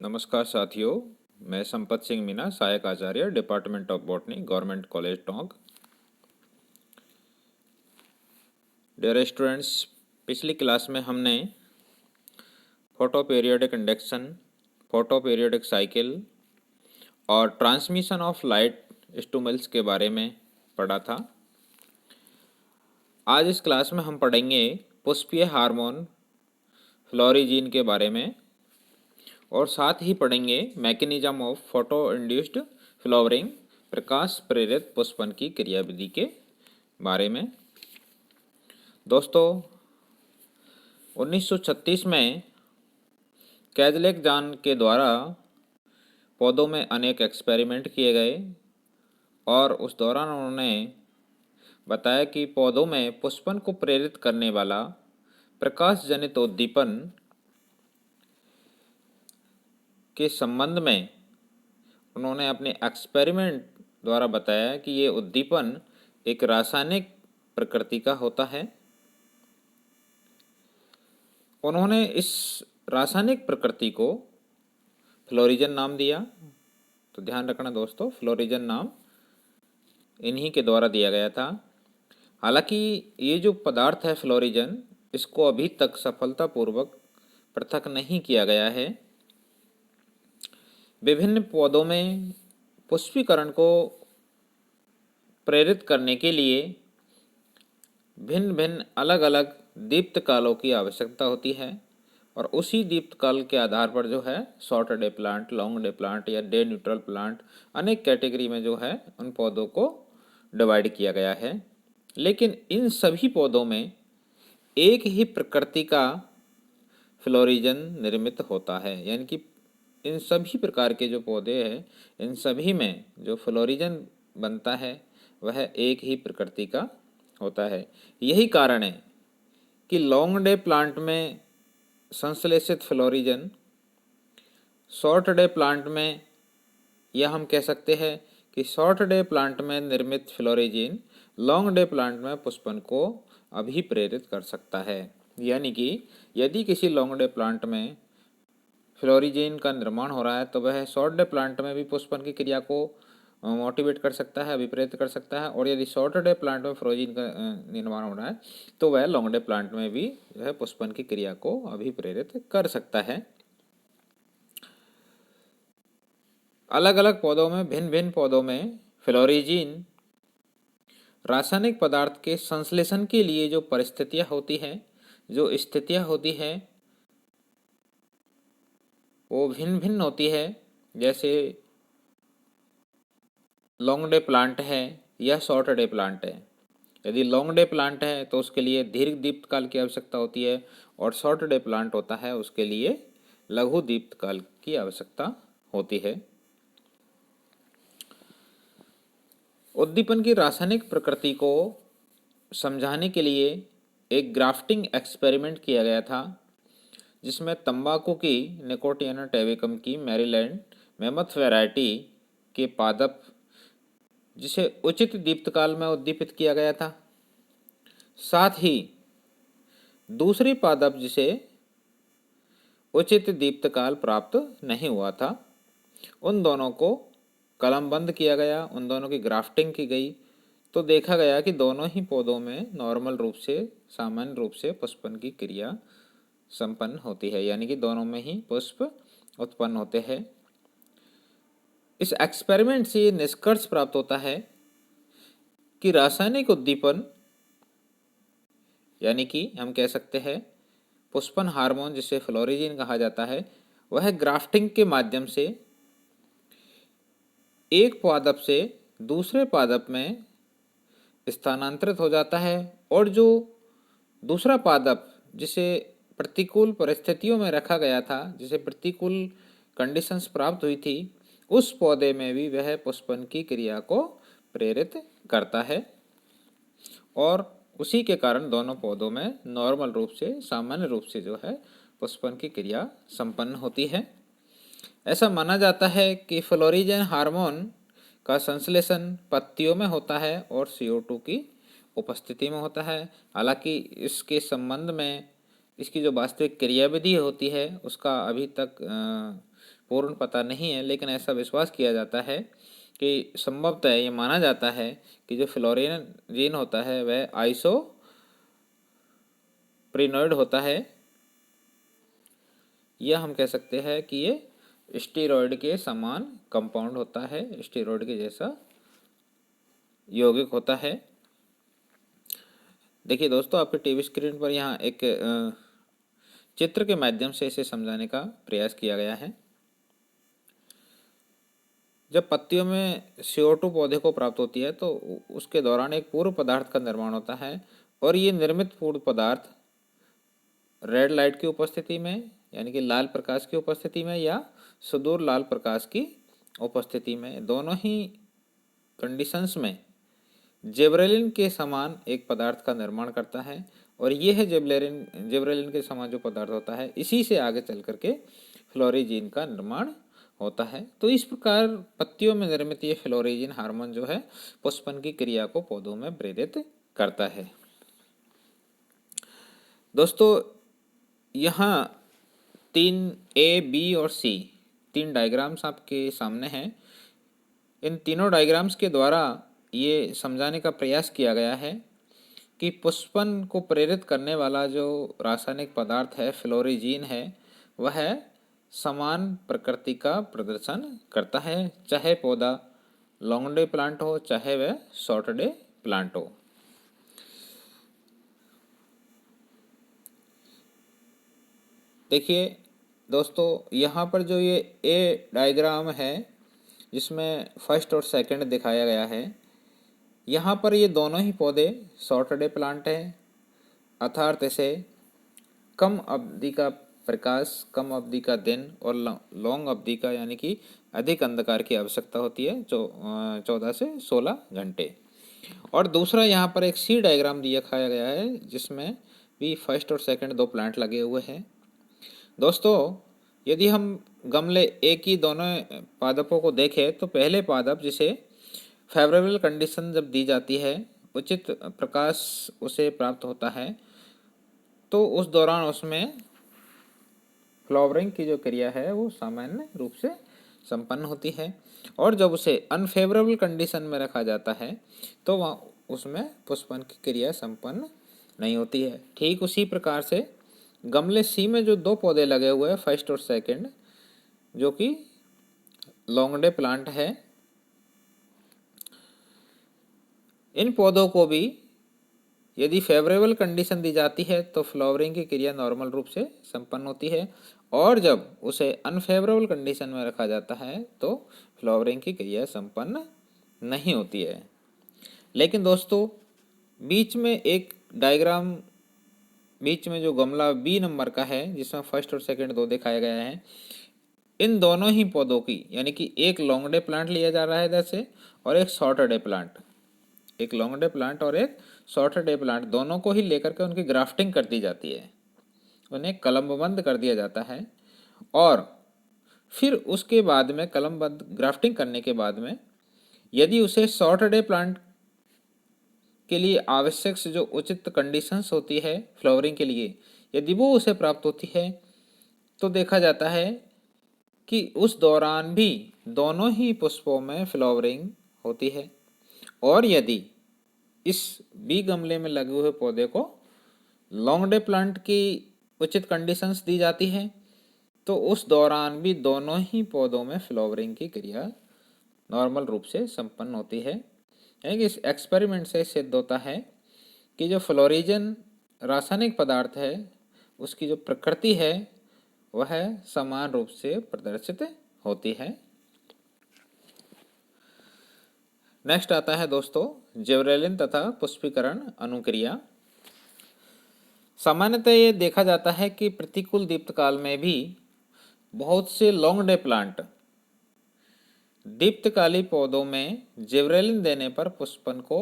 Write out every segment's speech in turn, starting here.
नमस्कार साथियों, मैं संपत सिंह मीना, सहायक आचार्य, department of botany, government college Tonk. Dear students, पिछली क्लास में हमने photo periodic induction, photo periodic cycle और ट्रांसमिशन ऑफ लाइट स्टूमल्स के बारे में पढ़ा था। आज इस क्लास में हम पढ़ेंगे पुष्पीय हार्मोन फ्लोरिजीन के बारे में और साथ ही पढ़ेंगे mechanism of photo induced flowering, प्रकाश प्रेरित पुष्पन की क्रियाविधि के बारे में। दोस्तों, 1936 में कैजलेक जान के द्वारा पौधों में अनेक एक्सपेरिमेंट किए गए और उस दौरान उन्होंने बताया कि पौधों में पुष्पन को प्रेरित करने वाला प्रकाश जनित उद्दीपन के संबंध में उन्होंने अपने एक्सपेरिमेंट द्वारा बताया कि ये उद्दीपन एक रासायनिक प्रकृति का होता है। उन्होंने इस रासायनिक प्रकृति को फ्लोरिजन नाम दिया। तो ध्यान रखना दोस्तों, फ्लोरिजन नाम इन्हीं के द्वारा दिया गया था। हालांकि ये जो पदार्थ है फ्लोरिजन, इसको अभी तक सफलतापूर्वक पृथक नहीं किया गया है। विभिन्न पौधों में पुष्पीकरण को प्रेरित करने के लिए भिन्न भिन्न अलग अलग दीप्तकालों की आवश्यकता होती है और उसी दीप्तकाल के आधार पर जो है short day plant, long day plant या डे न्यूट्रल प्लांट, अनेक कैटेगरी में जो है उन पौधों को डिवाइड किया गया है। लेकिन इन सभी पौधों में एक ही प्रकृति का फ्लोरिजन निर्मित होता है, यानी कि इन सभी प्रकार के जो पौधे हैं, इन सभी में जो फ्लोरिजन बनता है वह एक ही प्रकृति का होता है। यही कारण है कि लॉन्ग डे प्लांट में संश्लेषित फ्लोरिजन शॉर्ट डे प्लांट में, या हम कह सकते हैं कि शॉर्ट डे प्लांट में निर्मित फ्लोरिजिन लॉन्ग डे प्लांट में पुष्पन को अभिप्रेरित कर सकता है। यानी कि यदि किसी लॉन्ग डे प्लांट में फ्लोरिजिन का निर्माण हो रहा है तो वह शॉर्ट डे प्लांट में भी पुष्पन की क्रिया को मोटिवेट कर सकता है, अभिप्रेरित कर सकता है। और यदि शॉर्ट डे प्लांट में फ्लोरिजिन का निर्माण हो रहा है तो वह लॉन्ग डे प्लांट में भी जो है पुष्पन की क्रिया को अभिप्रेरित कर सकता है। अलग अलग पौधों में, भिन्न भिन्न पौधों में फ्लोरिजिन रासायनिक पदार्थ के संश्लेषण के लिए जो परिस्थितियां होती हैं, जो स्थितियां होती हैं, वो भिन्न भिन्न होती है। जैसे लॉन्ग डे प्लांट है या शॉर्ट डे प्लांट है। यदि लॉन्ग डे प्लांट है तो उसके लिए दीर्घ दीप्तकाल की आवश्यकता होती है और शॉर्ट डे प्लांट होता है उसके लिए लघु दीप्तकाल की आवश्यकता होती है। उद्दीपन की रासायनिक प्रकृति को समझाने के लिए एक ग्राफ्टिंग एक्सपेरिमेंट किया गया था, जिसमें तंबाकू की निकोटियाना टैबेकम की मैरीलैंड मेमथ वैरायटी के पादप, जिसे उचित दीप्तकाल में उद्दीपित किया गया था, साथ ही दूसरी पादप जिसे उचित दीप्तकाल प्राप्त नहीं हुआ था, उन दोनों को कलमबंद किया गया, उन दोनों की ग्राफ्टिंग की गई। तो देखा गया कि दोनों ही पौधों में नॉर्मल रूप से, सामान्य रूप से पुष्पन की क्रिया संपन्न होती है, यानी कि दोनों में ही पुष्प उत्पन्न होते हैं। इस एक्सपेरिमेंट से निष्कर्ष प्राप्त होता है कि रासायनिक उद्दीपन, यानी कि हम कह सकते हैं पुष्पन हार्मोन जिसे फ्लोरिजिन कहा जाता है, वह ग्राफ्टिंग के माध्यम से एक पादप से दूसरे पादप में स्थानांतरित हो जाता है और जो दूसरा पादप जिसे प्रतिकूल परिस्थितियों में रखा गया था, जिसे प्रतिकूल कंडीशंस प्राप्त हुई थी, उस पौधे में भी वह पुष्पन की क्रिया को प्रेरित करता है और उसी के कारण दोनों पौधों में नॉर्मल रूप से, सामान्य रूप से जो है पुष्पन की क्रिया संपन्न होती है। ऐसा माना जाता है कि फ्लोरिजन हार्मोन का संश्लेषण पत्तियों में होता है और CO2 की उपस्थिति में होता है। हालांकि इसके संबंध में इसकी जो वास्तविक क्रियाविधि होती है उसका अभी तक पूर्ण पता नहीं है, लेकिन ऐसा विश्वास किया जाता है कि संभवतः ये माना जाता है कि जो फ्लोरिजीन होता है वह आइसोप्रिनोइड होता है, या हम कह सकते हैं कि ये स्टेरॉयड के समान कंपाउंड होता है, स्टेरॉयड के जैसा यौगिक होता है। देखिए दोस्तों, आपके टीवी स्क्रीन पर यहाँ एक चित्र के माध्यम से इसे समझाने का प्रयास किया गया है। जब पत्तियों में CO2 पौधे को प्राप्त होती है तो उसके दौरान एक पूर्व पदार्थ का निर्माण होता है, और ये निर्मित पूर्व पदार्थ रेड लाइट की उपस्थिति में, यानी कि लाल प्रकाश की उपस्थिति में, या सुदूर लाल प्रकाश की उपस्थिति में, दोनों ही कंडीशंस में जिबरेलिन के समान एक पदार्थ का निर्माण करता है। और ये है जिबरेलिन के समान जो पदार्थ होता है, इसी से आगे चल करके फ्लोरिजीन का निर्माण होता है। तो इस प्रकार पत्तियों में निर्मित ये फ्लोरिजीन हार्मोन जो है पुष्पन की क्रिया को पौधों में प्रेरित करता है। दोस्तों, यहाँ 3A, B और C 3 डायग्राम्स आपके सामने हैं। इन तीनों डायग्राम्स के द्वारा ये समझाने का प्रयास किया गया है कि पुष्पन को प्रेरित करने वाला जो रासायनिक पदार्थ है, फ्लोरिजीन है, वह समान प्रकृति का प्रदर्शन करता है, चाहे पौधा लॉन्ग डे प्लांट हो, चाहे वह शॉर्ट डे प्लांट हो। देखिए दोस्तों, यहाँ पर जो ये ए डायग्राम है जिसमें फर्स्ट और सेकंड दिखाया गया है, यहाँ पर ये दोनों ही पौधे शॉर्ट डे प्लांट हैं, अर्थात इसे कम अवधि का प्रकाश, कम अवधि का दिन और लॉन्ग अवधि का यानी कि अधिक अंधकार की आवश्यकता होती है, 14 से 16 घंटे। और दूसरा यहाँ पर एक सी डायग्राम दिखाया गया है जिसमें भी फर्स्ट और सेकंड दो प्लांट लगे हुए हैं। दोस्तों, यदि हम गमले एक ही दोनों पादपों को देखें तो पहले पादप जिसे फेवरेबल कंडीशन जब दी जाती है, उचित प्रकाश उसे प्राप्त होता है, तो उस दौरान उसमें फ्लावरिंग की जो क्रिया है वो सामान्य रूप से संपन्न होती है। और जब उसे अनफेवरेबल कंडीशन में रखा जाता है तो वहाँ उसमें पुष्पन की क्रिया संपन्न नहीं होती है। ठीक उसी प्रकार से गमले सी में जो दो पौधे लगे हुए हैं, फर्स्ट और सेकंड, जो कि लॉन्ग डे प्लांट है, इन पौधों को भी यदि फेवरेबल कंडीशन दी जाती है तो फ्लावरिंग की क्रिया नॉर्मल रूप से संपन्न होती है, और जब उसे अनफेवरेबल कंडीशन में रखा जाता है तो फ्लावरिंग की क्रिया संपन्न नहीं होती है। लेकिन दोस्तों, बीच में एक डायग्राम, बीच में जो गमला बी नंबर का है जिसमें फर्स्ट और सेकंड दो दिखाया गया है, इन दोनों ही पौधों की, यानी कि एक लॉन्ग डे प्लांट लिया जा रहा है इधर से और एक शॉर्ट डे प्लांट, एक लॉन्ग डे प्लांट और एक शॉर्ट डे प्लांट, दोनों को ही लेकर के उनकी ग्राफ्टिंग कर दी जाती है, उन्हें कलमबंद कर दिया जाता है। और फिर उसके बाद में कलमबंद ग्राफ्टिंग करने के बाद में यदि उसे शॉर्ट डे प्लांट के लिए आवश्यक से जो उचित कंडीशंस होती है फ्लावरिंग के लिए, यदि वो उसे प्राप्त होती है तो देखा जाता है कि उस दौरान भी दोनों ही पुष्पों में फ्लावरिंग होती है। और यदि इस बी गमले में लगे हुए पौधे को लॉन्ग डे प्लांट की उचित कंडीशंस दी जाती है तो उस दौरान भी दोनों ही पौधों में फ्लावरिंग की क्रिया नॉर्मल रूप से संपन्न होती है। यानी कि इस एक्सपेरिमेंट से सिद्ध होता है कि जो फ्लोरिजन रासायनिक पदार्थ है उसकी जो प्रकृति है वह समान रूप से प्रदर्शित होती है। नेक्स्ट आता है दोस्तों जिबरेलिन तथा पुष्पीकरण अनुक्रिया। सामान्यतः ये देखा जाता है कि प्रतिकूल दीप्तकाल में भी बहुत से लॉन्ग डे प्लांट दीप्तकाली पौधों में जिबरेलिन देने पर पुष्पन को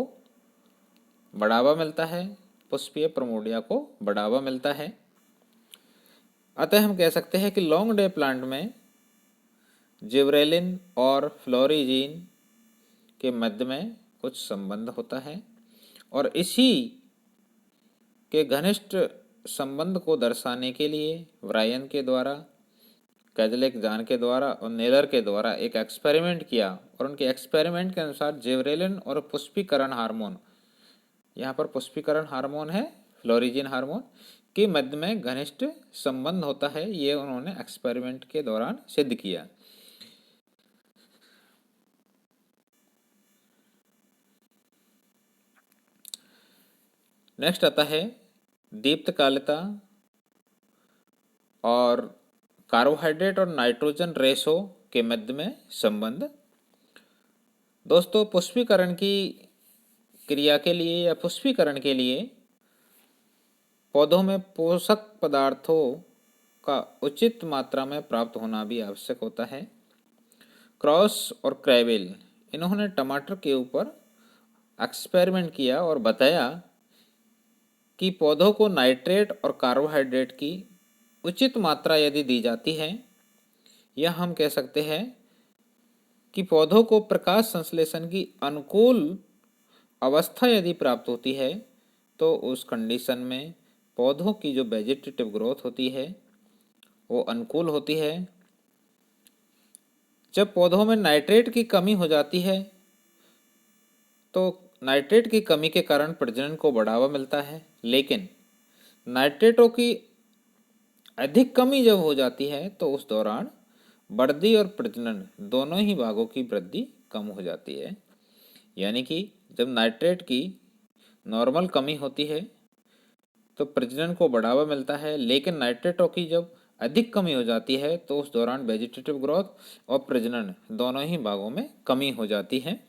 बढ़ावा मिलता है, पुष्पीय प्रमोडिया को बढ़ावा मिलता है। अतः हम कह सकते हैं कि लॉन्ग डे प्लांट में जिबरेलिन और फ्लोरिजीन के मध्य में कुछ संबंध होता है, और इसी के घनिष्ठ संबंध को दर्शाने के लिए व्रायन के द्वारा कैजलेक जान के द्वारा और नेलर के द्वारा एक एक्सपेरिमेंट किया और उनके एक्सपेरिमेंट के अनुसार जिबरेलिन और पुष्पीकरण हार्मोन, यहाँ पर पुष्पीकरण हार्मोन है फ्लोरिजिन हार्मोन, के मध्य में घनिष्ठ संबंध होता है। ये उन्होंने एक्सपेरिमेंट के दौरान सिद्ध किया। नेक्स्ट आता है दीप्तकालिता और कार्बोहाइड्रेट और नाइट्रोजन रेशो के मध्य में संबंध। दोस्तों, पुष्पीकरण की क्रिया के लिए या पुष्पीकरण के लिए पौधों में पोषक पदार्थों का उचित मात्रा में प्राप्त होना भी आवश्यक होता है। क्रॉस और क्रेविल, इन्होंने टमाटर के ऊपर एक्सपेरिमेंट किया और बताया कि पौधों को नाइट्रेट और कार्बोहाइड्रेट की उचित मात्रा यदि दी जाती है, या हम कह सकते हैं कि पौधों को प्रकाश संश्लेषण की अनुकूल अवस्था यदि प्राप्त होती है, तो उस कंडीशन में पौधों की जो वेजिटेटिव ग्रोथ होती है वो अनुकूल होती है। जब पौधों में नाइट्रेट की कमी हो जाती है तो नाइट्रेट की कमी के कारण प्रजनन को बढ़ावा मिलता है, लेकिन नाइट्रेटों की अधिक कमी जब हो जाती है तो उस दौरान वृद्धि और प्रजनन दोनों ही भागों की वृद्धि कम हो जाती है। यानी कि जब नाइट्रेट की नॉर्मल कमी होती है तो प्रजनन को बढ़ावा मिलता है, लेकिन नाइट्रेटों की जब अधिक कमी हो जाती है तो उस दौरान वेजिटेटिव ग्रोथ और प्रजनन दोनों ही भागों में कमी हो जाती है।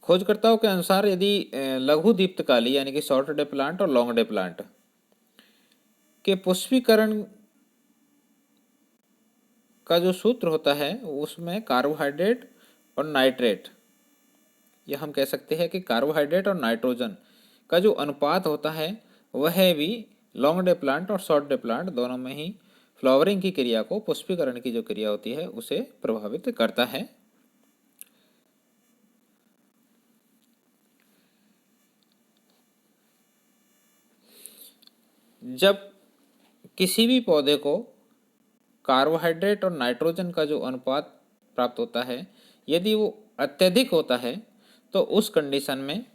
खोजकर्ताओं के अनुसार यदि लघु दीप्तकाली यानी कि शॉर्ट डे प्लांट और लॉन्ग डे प्लांट के पुष्पीकरण का जो सूत्र होता है उसमें कार्बोहाइड्रेट और नाइट्रेट, या हम कह सकते हैं कि कार्बोहाइड्रेट और नाइट्रोजन का जो अनुपात होता है वह भी लॉन्ग डे प्लांट और शॉर्ट डे प्लांट दोनों में ही फ्लावरिंग की क्रिया को, पुष्पीकरण की जो क्रिया होती है उसे प्रभावित करता है। जब किसी भी पौधे को कार्बोहाइड्रेट और नाइट्रोजन का जो अनुपात प्राप्त होता है यदि वो अत्यधिक होता है तो उस कंडीशन में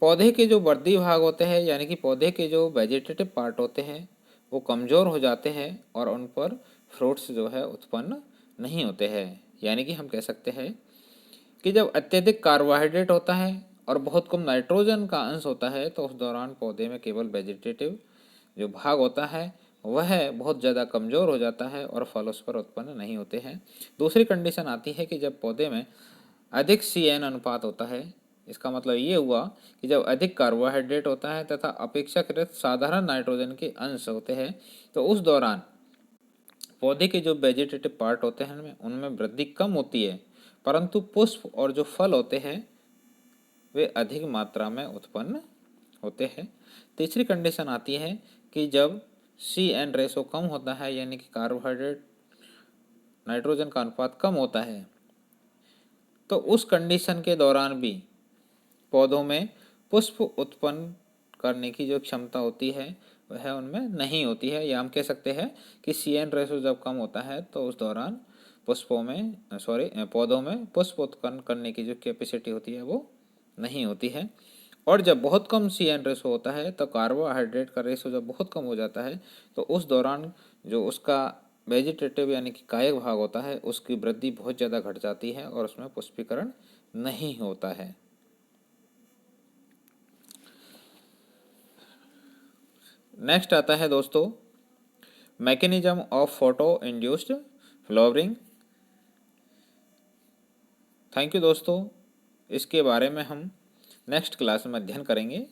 पौधे के जो वृद्धि भाग होते हैं यानी कि पौधे के जो वेजिटेटिव पार्ट होते हैं वो कमज़ोर हो जाते हैं और उन पर फ्रूट्स जो है उत्पन्न नहीं होते हैं। यानी कि हम कह सकते हैं कि जब अत्यधिक कार्बोहाइड्रेट होता है और बहुत कम नाइट्रोजन का अंश होता है तो उस दौरान पौधे में केवल वेजिटेटिव जो भाग होता है वह बहुत ज़्यादा कमज़ोर हो जाता है और फल उस पर उत्पन्न नहीं होते हैं। दूसरी कंडीशन आती है कि जब पौधे में अधिक CN अनुपात होता है, इसका मतलब ये हुआ कि जब अधिक कार्बोहाइड्रेट होता है तथा अपेक्षाकृत साधारण नाइट्रोजन के अंश होते हैं तो उस दौरान पौधे के जो वेजिटेटिव पार्ट होते हैं उनमें वृद्धि कम होती है, परंतु पुष्प और जो फल होते हैं वे अधिक मात्रा में उत्पन्न होते हैं। तीसरी कंडीशन आती है कि जब CN रेशो कम होता है यानी कि कार्बोहाइड्रेट नाइट्रोजन का अनुपात कम होता है, तो उस कंडीशन के दौरान भी पौधों में पुष्प उत्पन्न करने की जो क्षमता होती है वह उनमें नहीं होती है, या हम कह सकते हैं कि CN रेशो जब कम होता है तो उस दौरान पौधों में पुष्प उत्पन्न करने की जो कैपेसिटी होती है वो नहीं होती है। और जब बहुत कम CN रेशो होता है तो कार्बोहाइड्रेट का रेशो जब बहुत कम हो जाता है तो उस दौरान जो उसका वेजिटेटिव यानी कि कायिक भाग होता है उसकी वृद्धि बहुत ज़्यादा घट जाती है और उसमें पुष्पीकरण नहीं होता है। नेक्स्ट आता है दोस्तों mechanism of photo induced flowering. Thank you दोस्तों, इसके बारे में हम नेक्स्ट क्लास में अध्ययन करेंगे।